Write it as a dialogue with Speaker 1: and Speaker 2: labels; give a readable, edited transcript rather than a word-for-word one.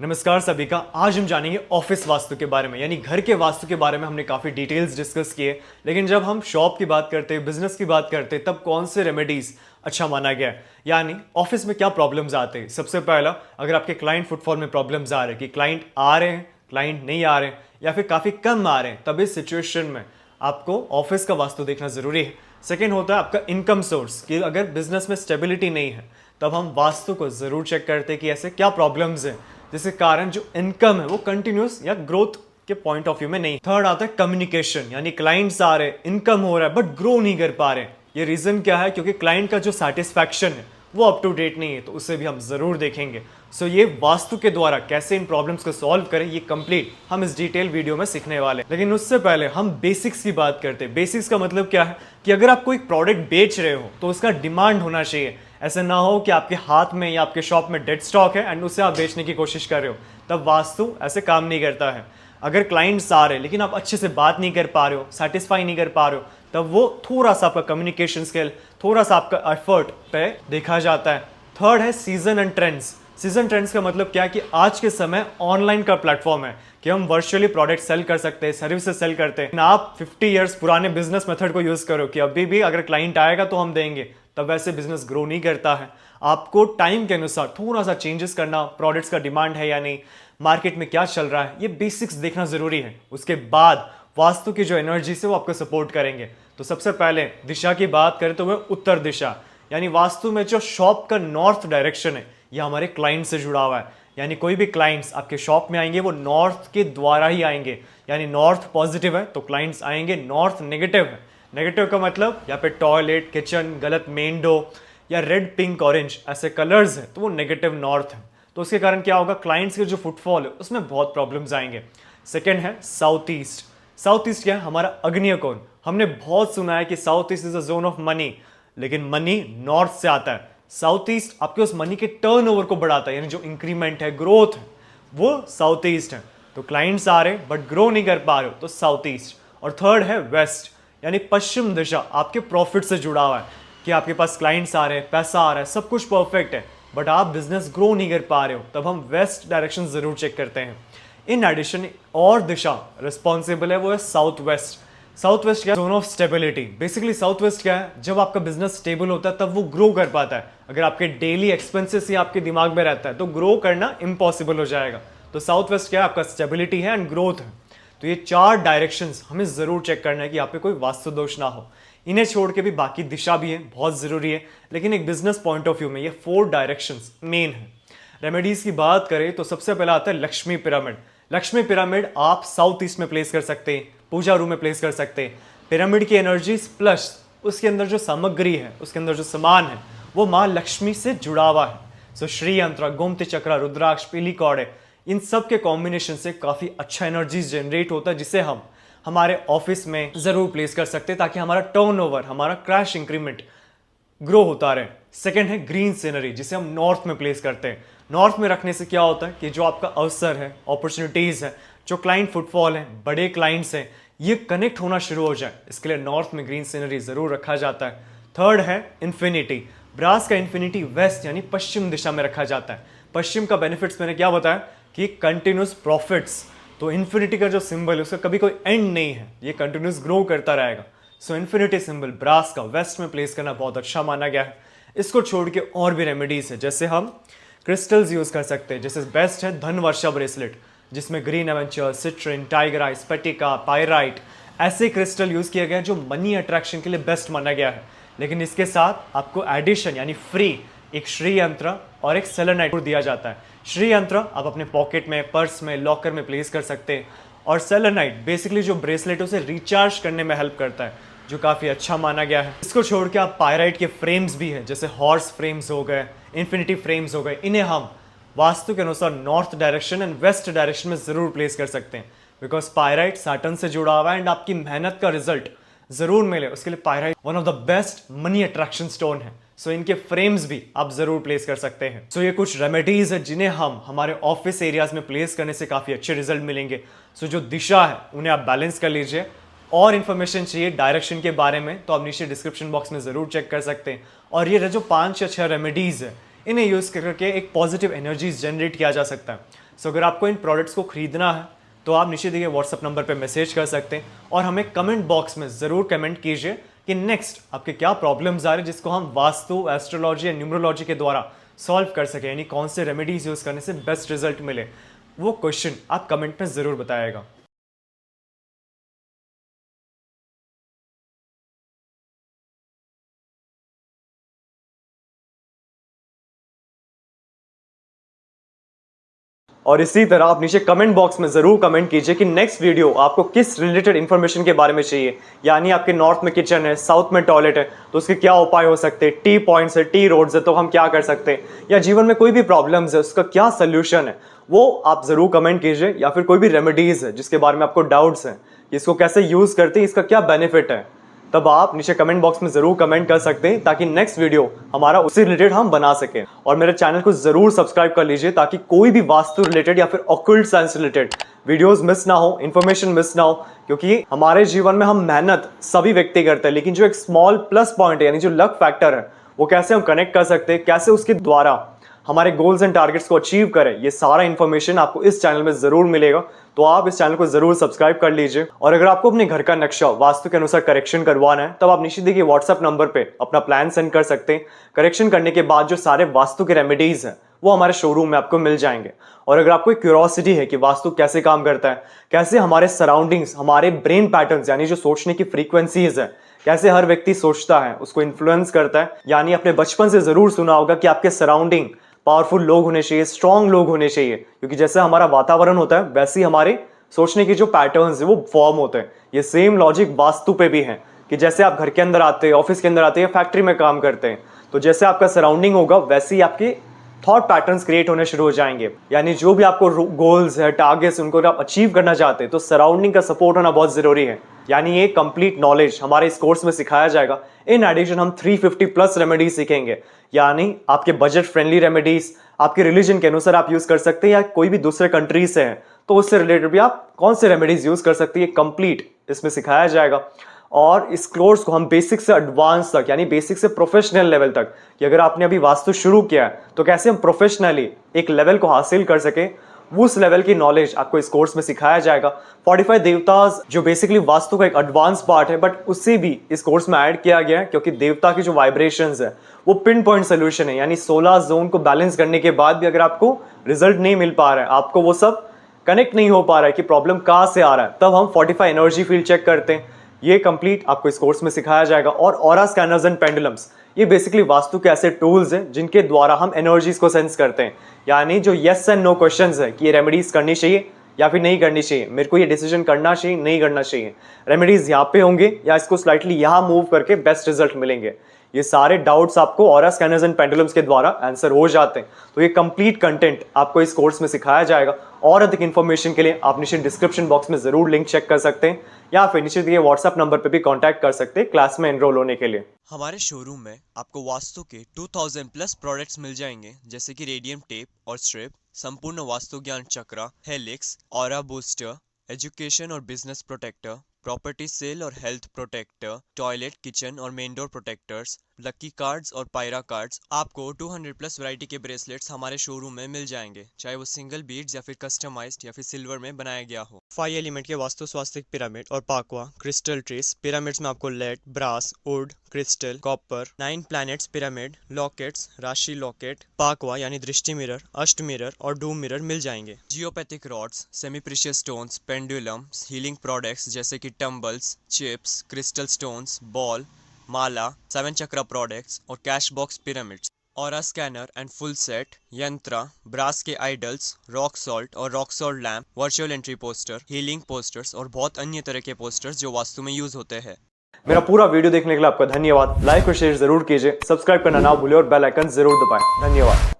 Speaker 1: नमस्कार सभी का। आज हम जानेंगे ऑफिस वास्तु के बारे में, यानी घर के वास्तु के बारे में। हमने काफ़ी डिटेल्स डिस्कस किए, लेकिन जब हम शॉप की बात करते हैं, बिजनेस की बात करते हैं, तब कौन से रेमेडीज अच्छा माना गया है, यानी ऑफिस में क्या प्रॉब्लम्स आते हैं। सबसे पहला, अगर आपके क्लाइंट फुटफॉल में प्रॉब्लम्स आ रहे हैं कि क्लाइंट आ रहे हैं, क्लाइंट नहीं आ रहे हैं, या फिर काफ़ी कम आ रहे हैं, तब इस सिचुएशन में आपको ऑफिस का वास्तु देखना ज़रूरी है। सेकेंड होता है आपका इनकम सोर्स, कि अगर बिजनेस में स्टेबिलिटी नहीं है, तब हम वास्तु को ज़रूर चेक करते हैं कि ऐसे क्या प्रॉब्लम्स हैं जिसके कारण जो इनकम है वो कंटिन्यूस या ग्रोथ के पॉइंट ऑफ व्यू में नहीं। थर्ड आता है कम्युनिकेशन, यानी क्लाइंट्स आ रहे, इनकम हो रहा है, बट ग्रो नहीं कर पा रहे। ये रीजन क्या है? क्योंकि क्लाइंट का जो सेटिस्फैक्शन है वो अप टू डेट नहीं है, तो उसे भी हम जरूर देखेंगे। सो ये वास्तु के द्वारा कैसे इन प्रॉब्लम्स को सॉल्व करें, ये कंप्लीट हम इस डिटेल वीडियो में सीखने वाले हैं। लेकिन उससे पहले हम बेसिक्स की बात करते हैं। बेसिक्स का मतलब क्या है कि अगर आप कोई प्रोडक्ट बेच रहे हो तो उसका डिमांड होना चाहिए। ऐसा ना हो कि आपके हाथ में या आपके शॉप में डेड स्टॉक है एंड उसे आप बेचने की कोशिश कर रहे हो, तब वास्तु ऐसे काम नहीं करता है। अगर क्लाइंट्स आ रहे हैं लेकिन आप अच्छे से बात नहीं कर पा रहे हो, सेटिस्फाई नहीं कर पा रहे हो, तब वो थोड़ा सा आपका कम्युनिकेशन स्किल, थोड़ा सा आपका एफर्ट पे देखा जाता है। थर्ड है season and trends. Season trends का मतलब क्या है कि आज के समय ऑनलाइन का प्लेटफॉर्म है कि हम वर्चुअली प्रोडक्ट सेल कर सकते हैं, सर्विसेज सेल करते हैं। आप 50 इयर्स पुराने बिजनेस मेथड को यूज करो कि अभी भी अगर क्लाइंट आएगा तो हम देंगे, तब वैसे बिजनेस ग्रो नहीं करता है। आपको टाइम के अनुसार थोड़ा सा चेंजेस करना, प्रोडक्ट्स का डिमांड है या नहीं, मार्केट में क्या चल रहा है, ये बेसिक्स देखना जरूरी है। उसके बाद वास्तु की जो एनर्जी से वो आपको सपोर्ट करेंगे। तो सबसे पहले दिशा की बात करें तो वह उत्तर दिशा, यानी वास्तु में जो शॉप का नॉर्थ डायरेक्शन है, यह हमारे क्लाइंट से जुड़ा हुआ है। यानी कोई भी क्लाइंट्स आपके शॉप में आएंगे वो नॉर्थ के द्वारा ही आएंगे। यानी नॉर्थ पॉजिटिव है तो क्लाइंट्स आएंगे, नॉर्थ नेगेटिव है, नेगेटिव का मतलब यहाँ पे टॉयलेट, किचन, गलत मेन डोर या रेड, पिंक, ऑरेंज ऐसे कलर्स है तो वो नेगेटिव नॉर्थ है। तो उसके कारण क्या होगा, क्लाइंट्स के जो फुटफॉल है उसमें बहुत प्रॉब्लम्स आएंगे। सेकेंड है साउथ ईस्ट। साउथ ईस्ट क्या है? हमारा अग्निय कोण। हमने बहुत सुना है कि south east is a zone of money, लेकिन मनी नॉर्थ से आता है। साउथ ईस्ट आपके उस मनी के टर्नओवर को बढ़ाता है, यानी जो इंक्रीमेंट है, ग्रोथ है, वो साउथ ईस्ट है। तो क्लाइंट्स आ रहे बट ग्रो नहीं कर पा रहे हो, तो साउथ ईस्ट। और थर्ड है वेस्ट, यानी पश्चिम दिशा, आपके प्रॉफिट से जुड़ा हुआ है कि आपके पास क्लाइंट्स आ रहे हैं, पैसा आ रहा है, सब कुछ परफेक्ट है, बट आप बिजनेस ग्रो नहीं कर पा रहे हो, तब हम वेस्ट डायरेक्शन जरूर चेक करते हैं। इन एडिशन और दिशा रिस्पॉन्सिबल है, वो है साउथ वेस्ट। साउथ वेस्ट क्या? Zone of stability. Basically south west क्या है? जब आपका बिजनेस स्टेबल होता है तब वो ग्रो कर पाता है। अगर आपके डेली एक्सपेंसेस ही आपके दिमाग में रहता है तो ग्रो करना इम्पॉसिबल हो जाएगा। तो साउथ वेस्ट क्या है? आपका स्टेबिलिटी है एंड ग्रोथ है। तो ये चार डायरेक्शंस हमें जरूर चेक करना है कि यहाँ पे कोई वास्तु दोष ना हो। इन्हें छोड़ के भी बाकी दिशा भी है, बहुत जरूरी है, लेकिन एक बिजनेस पॉइंट ऑफ व्यू में ये 4 डायरेक्शंस मेन है। रेमेडीज की बात करें तो सबसे पहला आता है लक्ष्मी पिरामिड। लक्ष्मी पिरामिड आप साउथ ईस्ट में प्लेस कर सकते हैं, पूजा रूम में प्लेस कर सकते हैं। पिरामिड की एनर्जीज प्लस उसके अंदर जो सामग्री है, उसके अंदर जो सामान है, वो माँ लक्ष्मी से जुड़ा हुआ है। सो श्री यंत्र, गोमती चक्र, रुद्राक्ष, पीली कौड़े, इन सब के कॉम्बिनेशन से काफी अच्छा एनर्जीज जनरेट होता है, जिसे हम हमारे ऑफिस में जरूर प्लेस कर सकते हैं ताकि हमारा टर्नओवर, हमारा क्रैश इंक्रीमेंट ग्रो होता रहे। सेकेंड है ग्रीन सीनरी, जिसे हम नॉर्थ में प्लेस करते हैं। नॉर्थ में रखने से क्या होता है कि जो आपका अवसर है, अपॉर्चुनिटीज है, जो क्लाइंट फुटफॉल है, बड़े क्लाइंट्स हैं, ये कनेक्ट होना शुरू हो जाए, इसके लिए नॉर्थ में ग्रीन सीनरी जरूर रखा जाता है। थर्ड है इन्फिनिटी। ब्रास का इन्फिनिटी वेस्ट यानी पश्चिम दिशा में रखा जाता है। पश्चिम का बेनिफिट्स मैंने क्या बताया कि कंटिन्यूस प्रॉफिट्स। तो इन्फिनिटी का जो सिंबल है उसका कभी कोई एंड नहीं है, ये कंटिन्यूस ग्रो करता रहेगा। सो इन्फिनिटी सिंबल ब्रास का वेस्ट में प्लेस करना बहुत अच्छा माना गया है। इसको छोड़ के और भी रेमेडीज है, जैसे हम क्रिस्टल्स यूज कर सकते हैं। जैसे बेस्ट है धन वर्षा ब्रेसलेट, जिसमें green aventurine, citrine, tiger eye, स्फटिका, पायराइट ऐसे क्रिस्टल यूज किया गया है जो मनी अट्रैक्शन के लिए बेस्ट माना गया है। लेकिन इसके साथ आपको एडिशन यानी फ्री एक श्री यंत्र और एक सेलेनाइट दिया जाता है। श्री यंत्र आप अपने पॉकेट में, पर्स में, लॉकर में प्लेस कर सकते हैं, और सेलेनाइट बेसिकली जो ब्रेसलेट उसे रिचार्ज करने में हेल्प करता है, जो काफी अच्छा माना गया है। इसको छोड़ के आप पायराइट के फ्रेम्स भी है, जैसे हॉर्स फ्रेम्स हो गए, इन्फिनिटी फ्रेम्स हो गए, इन्हें हम वास्तु के अनुसार north direction and west direction में जरूर प्लेस कर सकते हैं, बिकॉज पायराइट सैटर्न से जुड़ा हुआ है एंड आपकी मेहनत का रिजल्ट जरूर मिले, उसके लिए pyrite one of the best money attraction stone है। सो इनके फ्रेम्स भी आप जरूर प्लेस कर सकते हैं। सो ये कुछ रेमेडीज है जिन्हें हम हमारे ऑफिस एरियाज में प्लेस करने से काफी अच्छे रिजल्ट मिलेंगे। सो जो दिशा है उन्हें आप बैलेंस कर लीजिए। और इन्फॉर्मेशन चाहिए डायरेक्शन के बारे में तो आप नीचे डिस्क्रिप्शन बॉक्स में जरूर चेक कर सकते हैं। और ये जो 5 या 6 रेमेडीज है, इन्हें यूज करके एक पॉजिटिव एनर्जीज जनरेट किया जा सकता है। सो अगर आपको इन प्रोडक्ट्स को खरीदना है तो आप नीचे दिए व्हाट्सअप नंबर पे मैसेज कर सकते हैं और हमें कमेंट बॉक्स में ज़रूर कमेंट कीजिए कि नेक्स्ट आपके क्या प्रॉब्लम्स आ रहे हैं जिसको हम वास्तु, एस्ट्रोलॉजी या न्यूमरोलॉजी के द्वारा सॉल्व कर सकें, यानी कौन से रेमेडीज यूज़ करने से बेस्ट रिजल्ट मिले। वो क्वेश्चन आप कमेंट में ज़रूर बताइएगा। और इसी तरह आप नीचे कमेंट बॉक्स में जरूर कमेंट कीजिए कि नेक्स्ट वीडियो आपको किस रिलेटेड इंफॉर्मेशन के बारे में चाहिए। यानी आपके नॉर्थ में किचन है, साउथ में टॉयलेट है, तो उसके क्या उपाय हो सकते हैं, टी पॉइंट्स है, टी रोड्स है, तो हम क्या कर सकते हैं, या जीवन में कोई भी प्रॉब्लम्स है उसका क्या सोल्यूशन है, वो आप जरूर कमेंट कीजिए। या फिर कोई भी रेमेडीज है जिसके बारे में आपको डाउट्स हैं, इसको कैसे यूज करते हैं, इसका क्या बेनिफिट है, तब आप नीचे कमेंट बॉक्स में जरूर कमेंट कर सकते हैं ताकि नेक्स्ट वीडियो हमारा उससे रिलेटेड हम बना सकें। और मेरे चैनल को जरूर सब्सक्राइब कर लीजिए ताकि कोई भी वास्तु रिलेटेड या फिर occult science related videos miss ना हो, इंफॉर्मेशन मिस ना हो। क्योंकि हमारे जीवन में हम मेहनत सभी व्यक्ति करते हैं, लेकिन जो एक स्मॉल प्लस पॉइंट है यानी जो लक फैक्टर है वो कैसे हम कनेक्ट कर सकते हैं, कैसे उसके द्वारा हमारे गोल्स एंड टारगेट्स को अचीव करें, ये सारा इंफॉर्मेशन आपको इस चैनल में जरूर मिलेगा। तो आप इस चैनल को जरूर सब्सक्राइब कर लीजिए। और अगर आपको अपने घर का नक्शा वास्तु के अनुसार करेक्शन करवाना है तब आप नीचे दिए व्हाट्सएप नंबर पे अपना प्लान सेंड कर सकते हैं। करेक्शन करने के बाद जो सारे वास्तु के रेमेडीज हैं वो हमारे शोरूम में आपको मिल जाएंगे। और अगर आपको एक क्यूरियोसिटी है कि वास्तु कैसे काम करता है, कैसे हमारे सराउंडिंग्स, हमारे ब्रेन पैटर्न्स यानी जो सोचने की फ्रीक्वेंसीज है, कैसे हर व्यक्ति सोचता है उसको इन्फ्लुएंस करता है, यानी अपने बचपन से जरूर सुना होगा कि आपके सराउंडिंग पावरफुल लोग होने चाहिए, स्ट्रांग लोग होने चाहिए, क्योंकि जैसे हमारा वातावरण होता है वैसे ही हमारे सोचने की जो पैटर्न्स है वो फॉर्म होते हैं। ये सेम लॉजिक वास्तु पे भी है कि जैसे आप घर के अंदर आते हैं, ऑफिस के अंदर आते हैं या फैक्ट्री में काम करते हैं, तो जैसे आपका सराउंडिंग होगा वैसे ही आपके थॉट पैटर्न्स क्रिएट होने शुरू हो जाएंगे। यानी जो भी आपको गोल्स है, टारगेट्स, उनको आप अचीव करना चाहते हैं तो सराउंडिंग का सपोर्ट होना बहुत जरूरी है। यानी ये कंप्लीट नॉलेज हमारे इस कोर्स में सिखाया जाएगा। इन एडिशन हम 350 प्लस रेमेडीज सीखेंगे, यानी आपके बजट फ्रेंडली रेमेडीज, आपके रिलीजन के अनुसार आप यूज कर सकते हैं, या कोई भी दूसरे कंट्री से हैं तो उससे रिलेटेड भी आप कौन से रेमेडीज यूज कर सकते हैं, कंप्लीट इसमें सिखाया जाएगा। और इस कोर्स को हम बेसिक से एडवांस तक, यानी बेसिक से प्रोफेशनल लेवल तक, कि अगर आपने अभी वास्तु शुरू किया है तो कैसे हम प्रोफेशनली एक लेवल को हासिल कर सके, उस लेवल की नॉलेज आपको इस कोर्स में सिखाया जाएगा। 45 देवताज जो बेसिकली वास्तु का एक एडवांस पार्ट है, बट उससे भी इस कोर्स में ऐड किया गया है क्योंकि देवता की जो वाइब्रेशंस है वो पिन पॉइंट सोल्यूशन है। यानी 16 जोन को बैलेंस करने के बाद भी अगर आपको रिजल्ट नहीं मिल पा रहा है, आपको वो सब कनेक्ट नहीं हो पा रहा है कि प्रॉब्लम कहाँ से आ रहा है, तब हम 45 एनर्जी फील्ड चेक करते हैं। ये कंप्लीट आपको इस कोर्स में सिखाया जाएगा। और ऑरा स्कैनर्स एंड पेंडुलम्स, ये बेसिकली वास्तु के ऐसे टूल्स हैं जिनके द्वारा हम एनर्जीज को सेंस करते हैं। यानी जो यस एंड नो क्वेश्चंस है कि ये रेमेडीज करनी चाहिए या फिर नहीं करनी चाहिए, मेरे को ये डिसीजन करना चाहिए नहीं करना चाहिए, रेमेडीज यहाँ पे होंगे या इसको स्लाइटली यहाँ मूव करके बेस्ट रिजल्ट मिलेंगे, ये सारे डाउट्स आपको ऑरा स्कैनर्स एंड पेंडुलम्स के द्वारा आंसर हो जाते हैं। तो ये कंप्लीट कंटेंट आपको इस कोर्स में सिखाया जाएगा। और अधिक इन्फॉर्मेशन के लिए आप नीचे डिस्क्रिप्शन बॉक्स में जरूर लिंक चेक कर सकते हैं, या फिर नीचे दिए व्हाट्सएप नंबर पे भी कांटेक्ट कर सकते हैं क्लास में एनरोल होने के लिए।
Speaker 2: हमारे शोरूम में आपको वास्तु के 2000 प्लस प्रोडक्ट्स मिल जाएंगे, जैसे कि रेडियम टेप और स्ट्रिप, संपूर्ण वास्तु ज्ञान चक्र, हेलिक्स, ऑरा बूस्टर, एजुकेशन और बिजनेस प्रोटेक्टर, प्रॉपर्टी सेल और हेल्थ प्रोटेक्टर, टॉयलेट, किचन और main door protectors, lucky cards और पायरा कार्ड्स। आपको 200 प्लस वैरायटी के ब्रेसलेट्स हमारे शोरूम में मिल जाएंगे, चाहे वो सिंगल बीड्स या फिर कस्टमाइज्ड या फिर सिल्वर में बनाया गया हो। 5 एलिमेंट के वास्तु स्वास्तिक पिरामिड और पाकवा क्रिस्टल ट्रीज पिरामिड्स में आपको lead, brass, wood, crystal, copper, 9 planets pyramid, lockets, राशि लॉकेट, पाकवा यानी दृष्टि मिरर, अष्ट मिरर और डूम मिरर मिल जाएंगे। Geopathic rods, semi precious stones, pendulums, healing products जैसे कि tumbles, chips, crystal stones, ball, mala, 7 chakra products और cash box pyramids, aura scanner and full set, yantra, brass के आइडल्स, रॉक सॉल्ट और rock salt lamp, virtual entry poster, healing posters और बहुत अन्य तरह के पोस्टर्स जो वास्तु में यूज होते हैं।
Speaker 1: मेरा पूरा वीडियो देखने के लिए आपका धन्यवाद। लाइक और शेयर जरूर कीजिए, सब्सक्राइब करना ना भूलिए और बेल आइकन जरूर दबाएं। धन्यवाद।